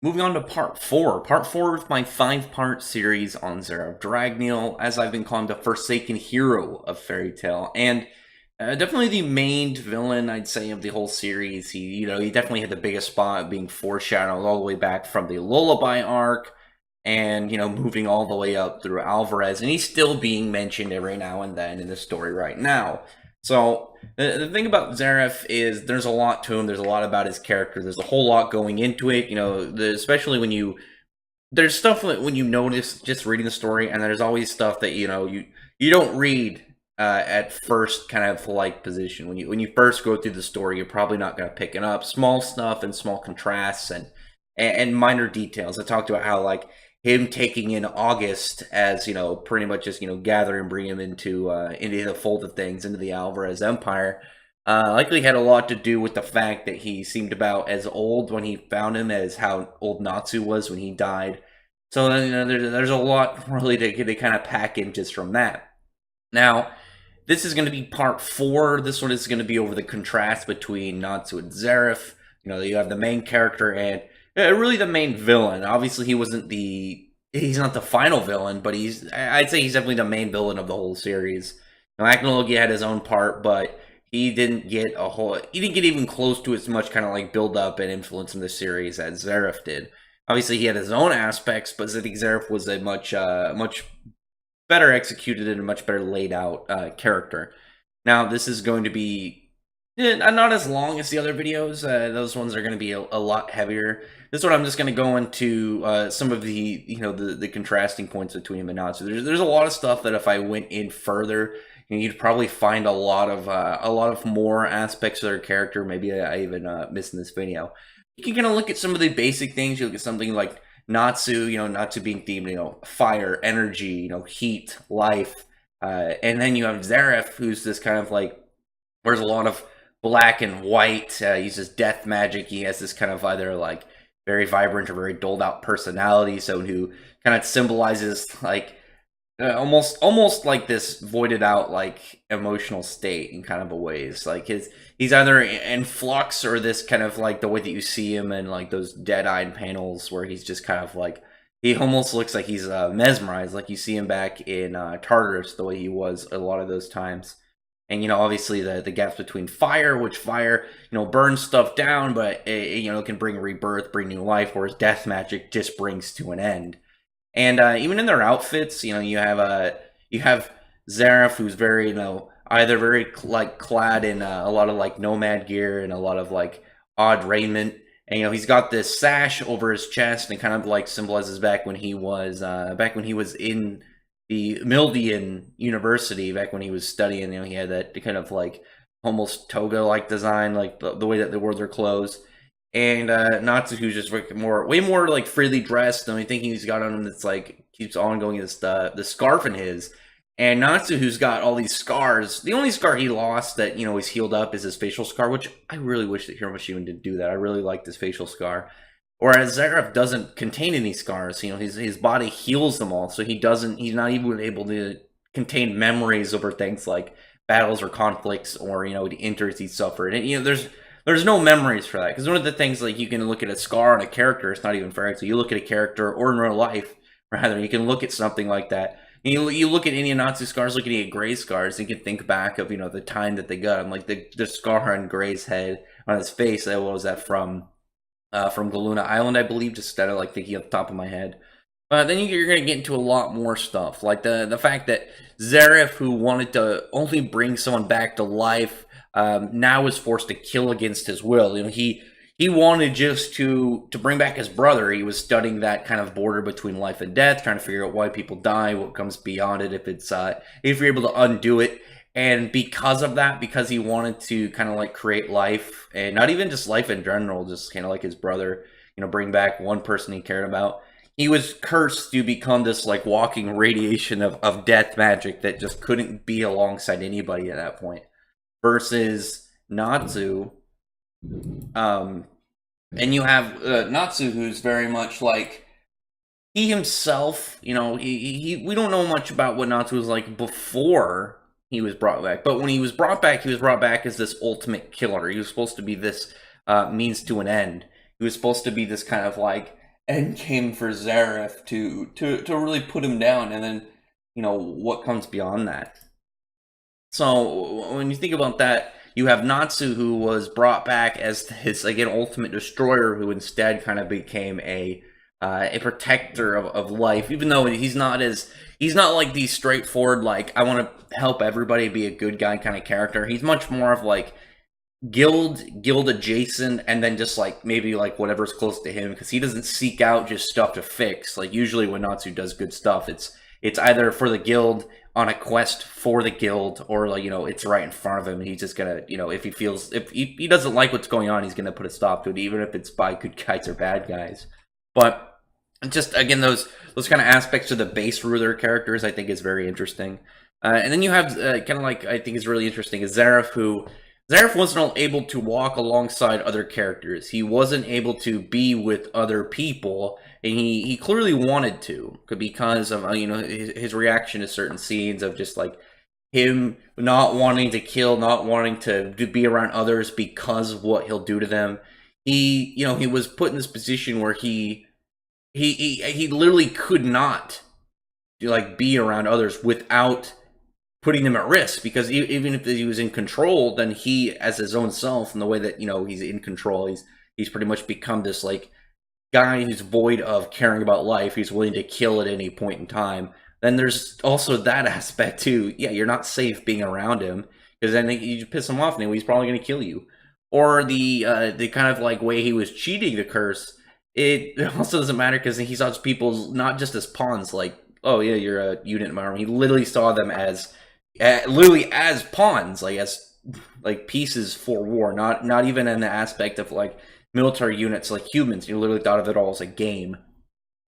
Moving on to part four. Part four of my five-part series on Zeref Dragneel, as I've been calling the Forsaken hero of Fairy Tail, and definitely the main villain, I'd say, of the whole series. He definitely had the biggest spot, being foreshadowed all the way back from the Lullaby arc, and moving all the way up through Alvarez, and he's still being mentioned every now and then in the story right now. So the thing about Zeref is there's a lot to him. There's a lot about his character. There's a whole lot going into it. Especially when there's stuff that when you notice just reading the story, and there's always stuff that you don't read at first kind of like position. When you first go through the story, you're probably not going to pick it up. Small stuff and small contrasts and minor details. I talked about how like him taking in August as pretty much just gather and bring him into the fold of things, into the Alvarez Empire. Likely had a lot to do with the fact that he seemed about as old when he found him as how old Natsu was when he died. So there's a lot really to kind of pack in just from that. Now, this is going to be part four. This one is going to be over the contrast between Natsu and Zeref. You have the main character and really the main villain. Obviously, he's not the final villain, but I'd say he's definitely the main villain of the whole series. Now, Aknologi had his own part, but he didn't get even close to as much kind of like build up and influence in the series as Zeref did. Obviously, he had his own aspects, but I think Zeref was a much better executed and a much better laid out character. Now, this is going to be not as long as the other videos. Those ones are going to be a lot heavier. This one I'm just going to go into some of the the contrasting points between him and Natsu. There's a lot of stuff that if I went in further, you'd probably find a lot of more aspects of their character. Maybe I even missed in this video. You can kind of look at some of the basic things. You look at something like Natsu, Natsu being themed, fire, energy, heat, life, and then you have Zeref, who's this kind of like wears a lot of black and white, uses death magic. He has this kind of either like very vibrant or very doled out personality, so who kind of symbolizes like almost like this voided out like emotional state in kind of a ways. Like he's either in flux or this kind of like the way that you see him in like those dead-eyed panels where he's just kind of like he almost looks like he's mesmerized, like you see him back in Tartarus the way he was a lot of those times. And obviously the gaps between fire, which fire burns stuff down, but it can bring rebirth, bring new life, whereas death magic just brings to an end. And even in their outfits, you have Zeref, who's very either very like clad in a lot of like nomad gear and a lot of like odd raiment, and he's got this sash over his chest and kind of like symbolizes back when he was in the Mildian University, back when he was studying. He had that kind of like almost toga like design, like the way that they wore their clothes. And Natsu, who's just like way more like freely dressed. The only thing he's got on him that's like keeps on going is the scarf in his. And Natsu, who's got all these scars, the only scar he lost that is healed up is his facial scar, which I really wish that Hiroshima didn't do that. I really liked his facial scar. Whereas Zeref doesn't contain any scars. His body heals them all, so he's not even able to contain memories over things like battles or conflicts or the injuries he suffered. And there's no memories for that, because one of the things, like, you can look at a scar on a character, it's not even fair. So you look at a character, or in real life, rather, you can look at something like that. And you look at any Natsu scars, look at any Gray scars, and you can think back of, the time that they got him. Like, the scar on Gray's head, on his face, what was that from Galuna Island, I believe, just instead of, like, thinking off the top of my head. Then you're going to get into a lot more stuff, like the fact that Zeref, who wanted to only bring someone back to life, now is forced to kill against his will. He wanted just to bring back his brother. He was studying that kind of border between life and death, trying to figure out why people die, what comes beyond it, if you're able to undo it. And because of that, because he wanted to kind of like create life, and not even just life in general, just kind of like his brother, bring back one person he cared about, he was cursed to become this like walking radiation of death magic that just couldn't be alongside anybody at that point. Versus Natsu, and you have Natsu, who's very much like he himself. We don't know much about what Natsu was like before he was brought back, but when he was brought back as this ultimate killer. He was supposed to be this means to an end. He was supposed to be this kind of like end game for Zeref to really put him down, and then what comes beyond that. So when you think about that, you have Natsu, who was brought back as his again ultimate destroyer, who instead kind of became a protector of life, even though he's not like the straightforward like I want to help everybody be a good guy kind of character. He's much more of like guild adjacent, and then just like maybe like whatever's close to him, because he doesn't seek out just stuff to fix. Like usually when Natsu does good stuff, it's either for the guild on a quest for the guild, or like it's right in front of him, and he's just gonna if he doesn't like what's going on, he's gonna put a stop to it, even if it's by good guys or bad guys. But just again, those kind of aspects of the base ruler characters I think is very interesting. And then you have kind of like I think is really interesting is Zeref wasn't able to walk alongside other characters. He wasn't able to be with other people, and he clearly wanted to, because of his reaction to certain scenes of just like him not wanting to kill, not wanting to be around others because of what he'll do to them. He was put in this position where he literally could not like be around others without putting them at risk, because even if he was in control, then he as his own self, and the way that he's in control, he's pretty much become this like guy who's void of caring about life. He's willing to kill at any point in time. Then there's also that aspect too. Yeah, you're not safe being around him, because then you piss him off, and he's probably going to kill you. Or the kind of like way he was cheating the curse, it also doesn't matter, because he saw people not just as pawns, like, oh yeah, you're a unit in my army. He literally saw them as literally as pawns, like as like pieces for war, not even in the aspect of like military units like humans. You literally thought of it all as a game.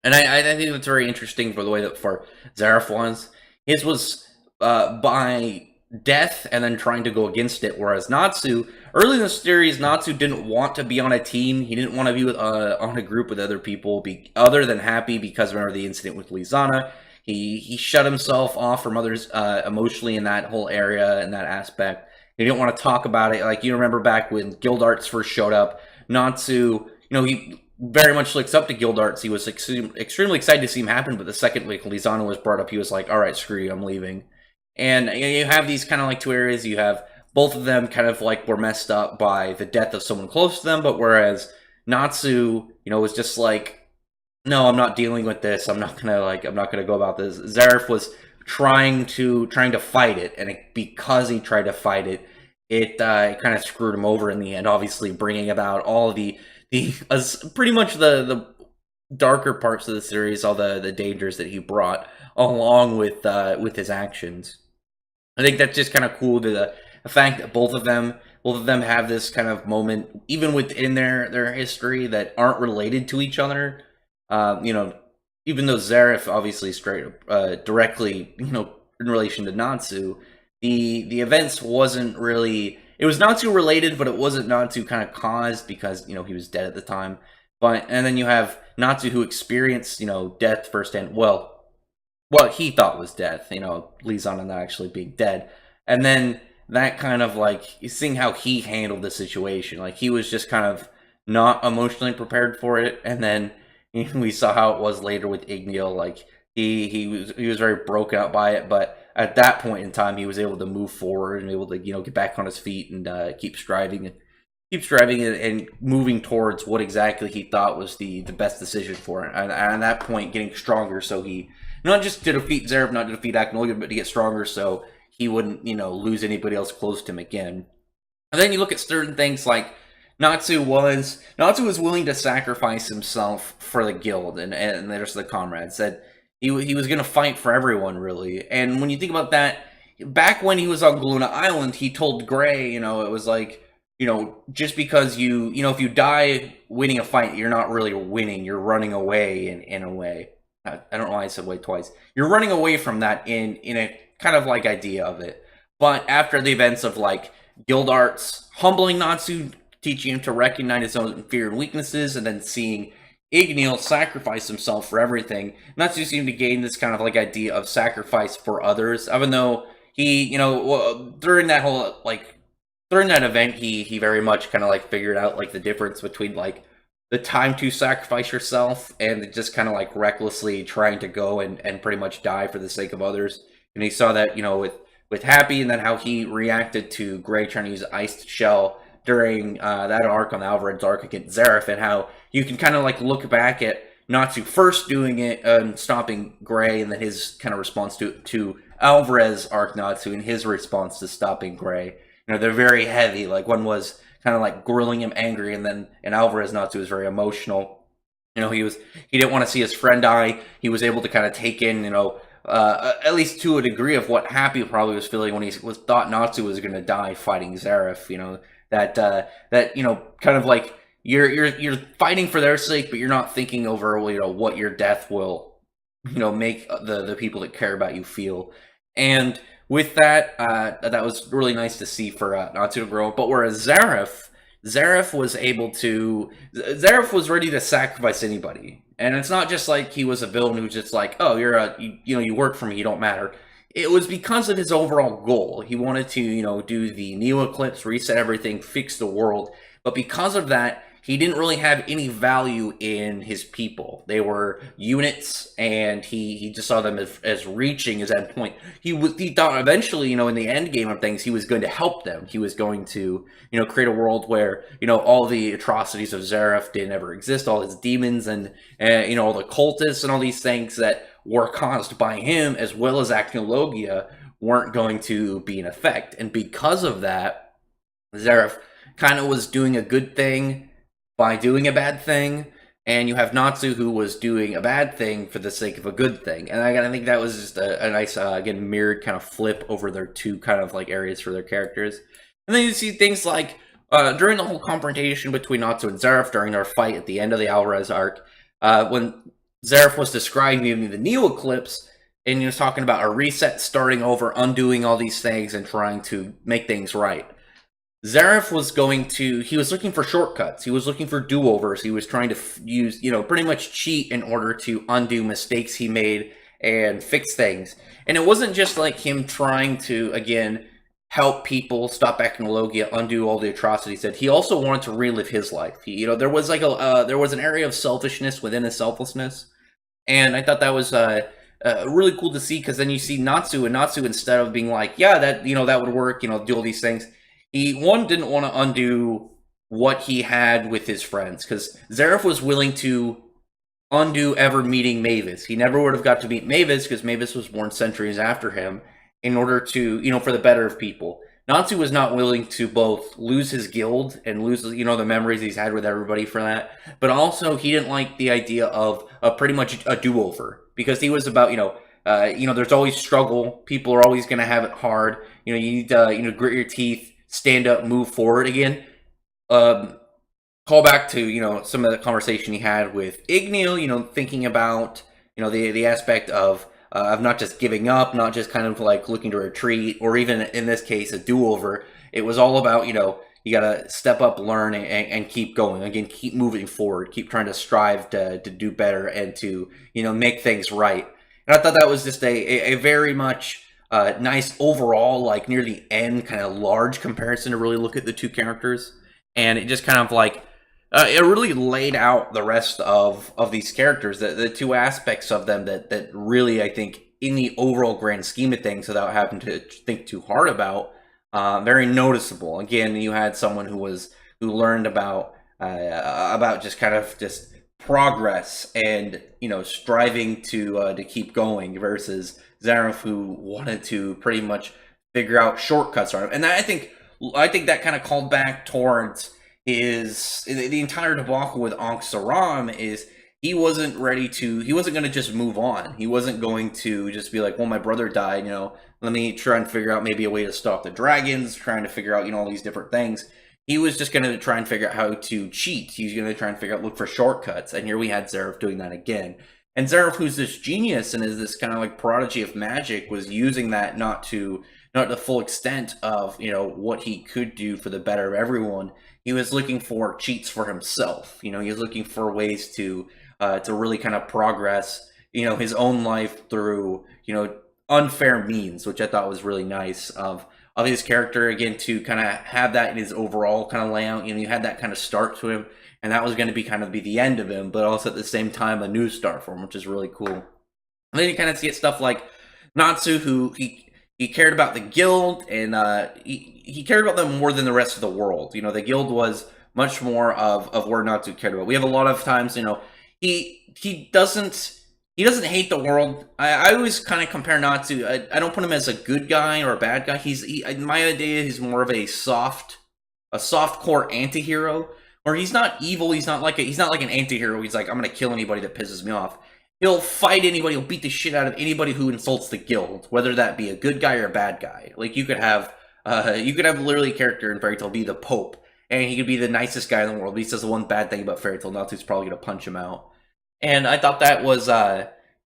And I think that's very interesting for the way that for Zeref was. His was by death and then trying to go against it, whereas Natsu, early in the series, Natsu didn't want to be on a team. He didn't want to be with on a group with other people, other than happy, because remember the incident with Lizana. He shut himself off from others emotionally in that whole area, in that aspect. He didn't want to talk about it. Like, you remember back when Guild Arts first showed up, Natsu, he very much looks up to Guild Arts. He was extremely excited to see him happen, but the second like Lizana was brought up, he was like, all right, screw you, I'm leaving. And you have these kind of like two areas. You have both of them kind of like were messed up by the death of someone close to them, but whereas Natsu, was just like, no, I'm not dealing with this. I'm not gonna go about this. Zeref was trying to fight it, and because he tried to fight it, it kind of screwed him over in the end. Obviously, bringing about all the pretty much the darker parts of the series, all the dangers that he brought along with his actions. I think that's just kind of cool, the fact that both of them have this kind of moment, even within their history, that aren't related to each other. Even though Zeref obviously directly, in relation to Natsu, the events wasn't really, it was Natsu related, but it wasn't Natsu kind of caused, because, he was dead at the time. And then you have Natsu, who experienced, death firsthand. Well, what he thought was death, Lizana not actually being dead. And then that kind of like, seeing how he handled the situation, like he was just kind of not emotionally prepared for it. And then we saw how it was later with Igneal. Like he was very broken up by it, but at that point in time, he was able to move forward and able to get back on his feet and keep striving and moving towards what exactly he thought was the best decision for him. And at that point, getting stronger, so he not just to defeat Zeref, not to defeat Dragneel, but to get stronger, so he wouldn't lose anybody else close to him again. And then you look at certain things like Natsu was willing to sacrifice himself for the guild and the rest of the comrades. That he was going to fight for everyone, really. And when you think about that, back when he was on Galuna Island, he told Gray, it was like, just because if you die winning a fight, you're not really winning. You're running away in a way. I don't know why I said wait twice. You're running away from that in a kind of like idea of it. But after the events of like Guild Arts humbling Natsu, teaching him to recognize his own fear and weaknesses, and then seeing Igneal sacrifice himself for everything, Natsu seemed to gain this kind of like idea of sacrifice for others. Even though he, during that whole during that event, he very much kind of like figured out like the difference between like the time to sacrifice yourself, and just kind of like recklessly trying to go and pretty much die for the sake of others. And he saw that, with Happy, and then how he reacted to Gray trying to use Iced Shell during that arc on the Alvarez arc against Zeref, and how you can kind of like look back at Natsu first doing it and stopping Gray, and then his kind of response to Alvarez arc Natsu and his response to stopping Gray. They're very heavy. Like, one was kind of like grilling him angry, and then in Alvarez Natsu was very emotional. He didn't want to see his friend die. He was able to kind of take in, at least to a degree, of what Happy probably was feeling when he thought Natsu was going to die fighting Zeref. Kind of like you're fighting for their sake, but you're not thinking over, what your death will, make the people that care about you feel. And with that, that was really nice to see for Natsu to grow. But whereas Zeref was ready to sacrifice anybody. And it's not just like he was a villain who's just like, oh, you work for me, you don't matter. It was because of his overall goal. He wanted to, do the Neo Eclipse, reset everything, fix the world. But because of that, he didn't really have any value in his people. They were units, and he just saw them as reaching his end point. He thought eventually, in the end game of things, he was going to help them. He was going to, create a world where, all the atrocities of Zeref didn't ever exist, all his demons and all the cultists and all these things that were caused by him, as well as Acnologia, weren't going to be in effect. And because of that, Zeref kind of was doing a good thing by doing a bad thing, and you have Natsu, who was doing a bad thing for the sake of a good thing. And I think that was just a nice, again, mirrored kind of flip over their two kind of like areas for their characters. And then you see things like during the whole confrontation between Natsu and Zeref during their fight at the end of the Alvarez arc, when Zeref was describing the Neo Eclipse, and he was talking about a reset, starting over, undoing all these things, and trying to make things right. Zeref he was looking for shortcuts. He was looking for do-overs. He was trying to use, pretty much cheat in order to undo mistakes he made and fix things. And it wasn't just like him trying to, again, help people stop Acnologia, undo all the atrocities that he also wanted to relive his life. There was like there was an area of selfishness within his selflessness. And I thought that was really cool to see, because then you see Natsu, and Natsu, instead of being like, yeah, that would work, do all these things, he didn't want to undo what he had with his friends, because Zeref was willing to undo ever meeting Mavis. He never would have got to meet Mavis, because Mavis was born centuries after him, in order to, for the better of people. Natsu was not willing to both lose his guild and lose, the memories he's had with everybody for that, but also he didn't like the idea of pretty much a do-over, because he was about, there's always struggle. People are always going to have it hard. You need to, grit your teeth, stand up, move forward again. Call back to, some of the conversation he had with Igneel, thinking about, the aspect of not just giving up, not just kind of like looking to retreat, or even in this case, a do-over. It was all about, you got to step up, learn, and keep going. Again, keep moving forward, keep trying to strive to do better and to, make things right. And I thought that was just a very much nice overall, like near the end, kind of large comparison to really look at the two characters. And it just kind of like, it really laid out the rest of these characters, the two aspects of them that really, I think, in the overall grand scheme of things, without having to think too hard about, very noticeable. Again, you had someone who learned about just kind of just progress and striving to keep going, versus Zeref, who wanted to pretty much figure out shortcuts on him. And that, I think that kind of called back towards the entire debacle with Ankh Saram. Is he wasn't going to just move on. He wasn't going to just be like, well, my brother died, let me try and figure out maybe a way to stop the dragons, trying to figure out, all these different things. He was just going to try and figure out how to cheat. He's going to try and figure out, look for shortcuts. And here we had Zeref doing that again. And Zeref, who's this genius and is this kind of like prodigy of magic, was using that not to the full extent of, what he could do for the better of everyone. He was looking for cheats for himself. He was looking for ways to really kind of progress, his own life through, unfair means, which I thought was really nice of his character, again, to kind of have that in his overall kind of layout. You had that kind of start to him, and that was going to be kind of be the end of him, but also at the same time a new start for him, which is really cool. And then you kind of see stuff like Natsu, who he cared about the guild, and he cared about them more than the rest of the world. You know, the guild was much more of where Natsu cared about. We have a lot of times, you know, he doesn't hate the world. I always kind of compare Natsu. I don't put him as a good guy or a bad guy. My idea, he's more of a soft core anti-hero, where he's not evil. He's not like an anti-hero. He's like, I'm gonna kill anybody that pisses me off. He'll fight anybody. He'll beat the shit out of anybody who insults the guild, whether that be a good guy or a bad guy. Like you could have literally a character in Fairy Tail be the Pope, and he could be the nicest guy in the world. But he says the one bad thing about Fairy Tail, Natsu's probably gonna punch him out. And I thought that was,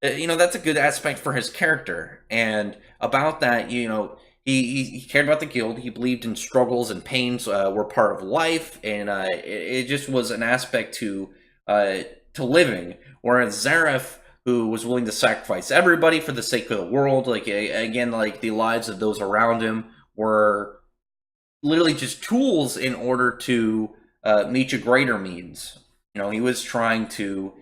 you know, that's a good aspect for his character. And about that, you know, he cared about the guild. He believed in struggles and pains were part of life, and it just was an aspect to living. Whereas Zeref, who was willing to sacrifice everybody for the sake of the world, like again, like the lives of those around him were literally just tools in order to meet your greater means. You know, he was trying to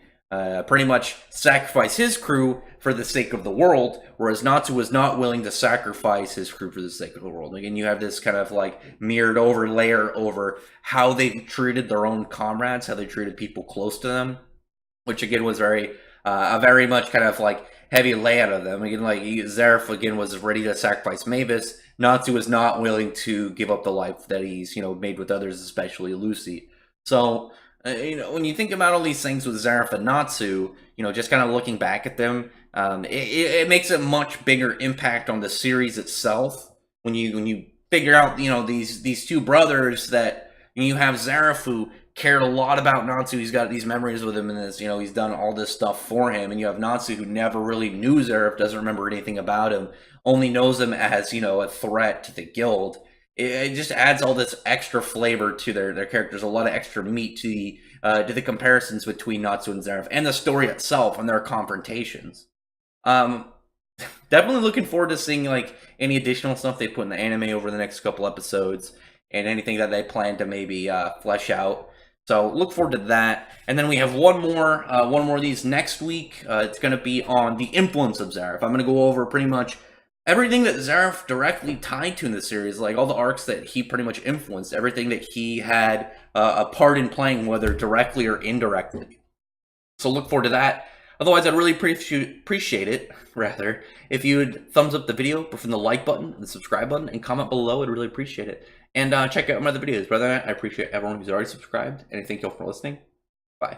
pretty much sacrifice his crew for the sake of the world, whereas Natsu was not willing to sacrifice his crew for the sake of the world. Again, you have this kind of like mirrored over layer over how they treated their own comrades, how they treated people close to them, which again was very much kind of like heavy layout of them. Again, like Zeref again was ready to sacrifice Mavis. Natsu was not willing to give up the life that he's, you know, made with others, especially Lucy. So you know, when you think about all these things with Zeref and Natsu, you know, just kind of looking back at them, it makes a much bigger impact on the series itself. When you figure out, you know, these two brothers that you have Zeref, who cared a lot about Natsu. He's got these memories with him, and this, you know, he's done all this stuff for him. And you have Natsu, who never really knew Zeref, doesn't remember anything about him, only knows him as, you know, a threat to the guild. It just adds all this extra flavor to their characters, a lot of extra meat to the comparisons between Natsu and Zeref, and the story itself and their confrontations. Definitely looking forward to seeing like any additional stuff they put in the anime over the next couple episodes, and anything that they plan to maybe flesh out. So look forward to that. And then we have one more of these next week. It's going to be on the influence of Zeref. I'm going to go over pretty much everything that Zeref directly tied to in the series, like all the arcs that he pretty much influenced, everything that he had a part in playing, whether directly or indirectly. So look forward to that. Otherwise, I'd really appreciate it, rather, if you would thumbs up the video, from the like button and the subscribe button, and comment below. I'd really appreciate it. And check out my other videos. Brother, I appreciate everyone who's already subscribed, and I thank you all for listening. Bye.